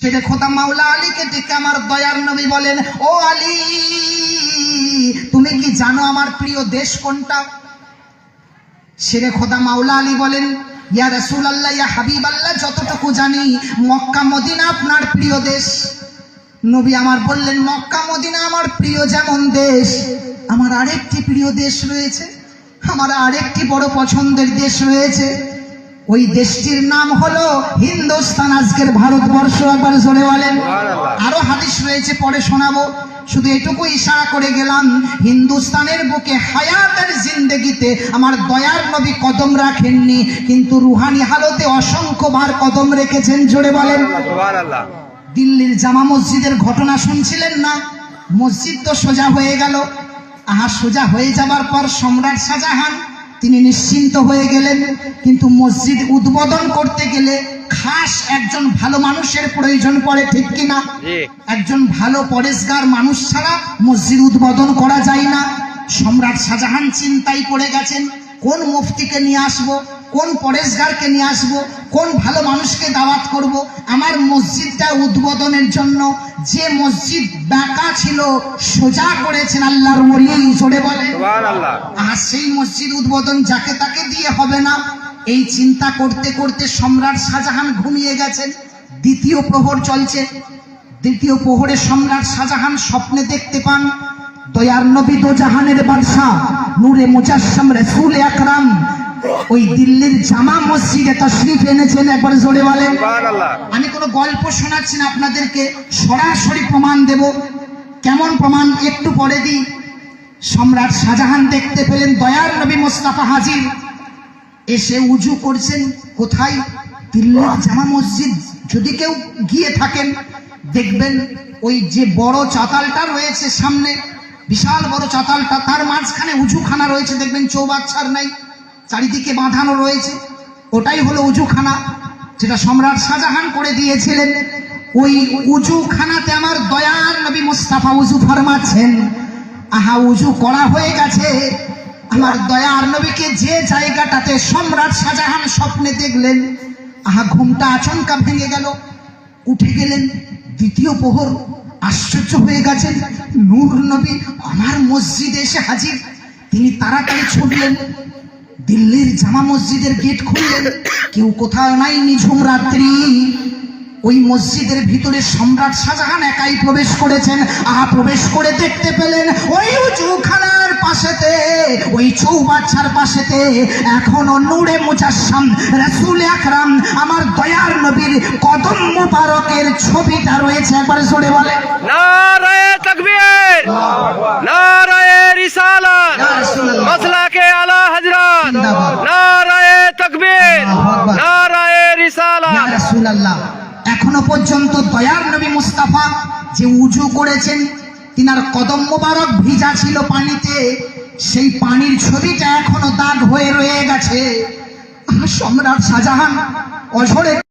শেরে খোদা মাওলা আলীকে ডেকে আমার দয়ার নবী বলেন, ও আলী, তুমি কি জানো আমার প্রিয় দেশ কোনটা? শেরে খোদা মাওলা আলী বলেন, ইয়া রাসূলুল্লাহ, ইয়া হাবিবাল্লাহ, যতটুকু জানি মক্কা মদিনা আপনার প্রিয় দেশ। নবী আমার বললেন, মক্কা মদিনা আমার প্রিয় যেমন দেশ, আমার আরেকটি প্রিয় দেশ রয়েছে, আমার আরেকটি বড় পছন্দের দেশ রয়েছে। ওই দেশটির নাম হলো হিন্দুস্তান, আজকের ভারতবর্ষ। একবার জোরে বলেন। আরো হাদিস রয়েছে, পরে শোনাবো, শুধু এটুকু ইশারা করে গেলাম। হিন্দুস্তানের বুকে হায়াতের জিন্দেগিতে আমার দয়ার নবী কদম রাখেননি, কিন্তু রুহানি হালতে অসংখ্যবার কদম রেখেছেন। জোরে বলেন। দিল্লির জামা মসজিদের ঘটনা শুনছিলেন না? মসজিদ তো সোজা হয়ে গেল। সোজা হয়ে যাবার পর সম্রাট শাহজাহান তিনি নিশ্চিন্ত হয়ে গেলেন, কিন্তু মসজিদ উদ্বোধন করতে গেলে খাস একজন ভালো মানুষের প্রয়োজন পড়ে, ঠিক কিনা? একজন ভালো পরেশগার মানুষ ছাড়া মসজিদ উদ্বোধন করা যায় না। সম্রাট শাহজাহান চিন্তায় পড়ে গেছেন, কোন মুফতিকে নিয়ে আসবো, কোন পরেশগারকে নিয়ে আসবো, কোন ভালো মানুষকে দাওয়াত করব আমার মসজিদটা উদ্বোধনের জন্য। যে মসজিদ বাঁকা ছিল সোজা করেছেন আল্লাহর ওলি। জোরে বলে সুবহানাল্লাহ। আর সেই মসজিদ উদ্বোধন যাকে তাকে দিয়ে হবে না। এই চিন্তা করতে করতে সম্রাট শাহজাহান ঘুমিয়ে গেছেন। দ্বিতীয় প্রহর চলছে। দ্বিতীয় প্রহরে সম্রাট শাহজাহান স্বপ্নে দেখতে পান দয়ার নবী দোজাহানের বাদশা নূরে মুজাসসাম রাসূল আকরাম ওই দিল্লির জামা মসজিদে তাশরীফ এনেছেন। একবার জোরে বলেন সুবহানাল্লাহ। আমি কোনো গল্প শোনাচ্ছি না আপনাদেরকে, সরাসরি প্রমাণ দেব। কেমন প্রমাণ একটু পরে দিই। সম্রাট শাহজাহান দেখতে পেলেন দয়ার নবী মুস্তাফা হাজির, এসে উজু করছেন। কোথায়? দিল্লির জামা মসজিদ। যদি কেউ গিয়ে থাকেন দেখবেন ওই যে বড় চাতালটা রয়েছে সামনে, বিশাল বড় চাতালটা, তার মাঝখানে উজুখানা রয়েছে। দেখবেন চৌবাচ্চার নাই, চারিদিকে বাঁধানো রয়েছে। ওটাই হলো উজুখানা, যেটা সম্রাট শাহজাহান করে দিয়েছিলেন। ওই উজুখানাতে আমার দয়ার নবী মুস্তাফা উজু ফরমাচ্ছেন। উজু করা হয়ে গেছে। আমার দয়ার নবীকে যে জায়গাটাতে সম্রাট শাহজাহান স্বপ্নে দেখলেন, ঘুমটা আচমকা ভেঙে গেল। উঠে গেলেন। দ্বিতীয় প্রহর। আশ্চর্য হয়ে গেছেন, নূর নবী আমার মসজিদে এসে হাজির। তিনি তাড়াতাড়ি ছুটলেন, দিল্লির জামা মসজিদের গেট খুললেন। কেউ কোথাও নাই, নিঝুম রাত্রি। ওই মসজিদের ভিতরে সম্রাট শাহজাহান একাই প্রবেশ করেছেন। প্রবেশ করে দেখতে পেলেন ওই উজুখানার পাশেতে, ওই চৌবাচ্চার পাশেতে এখনো নূরে মুজাসসাম রাসূল আকরাম আমার দয়ার নবীর কদম মুবারকের ছবিটা রয়েছে। একবার জোরে বলে নারায়ে তাকবীর, নারায়ে রিসালাত, মাসলাকে আলা হযরত, নারায়ে তাকবীর, নারায়ে রিসালাত। ইয়া রাসূলুল্লাহ, এখনো পর্যন্ত দয়ার নবী মুস্তাফা যে উজু করেছেন, তিনার কদম মোবারক ভিজা ছিল পানিতে, সেই পানির ছবিটা এখনো দাগ হয়ে রয়ে গেছে। সম্রাট শাহজাহান অঝরে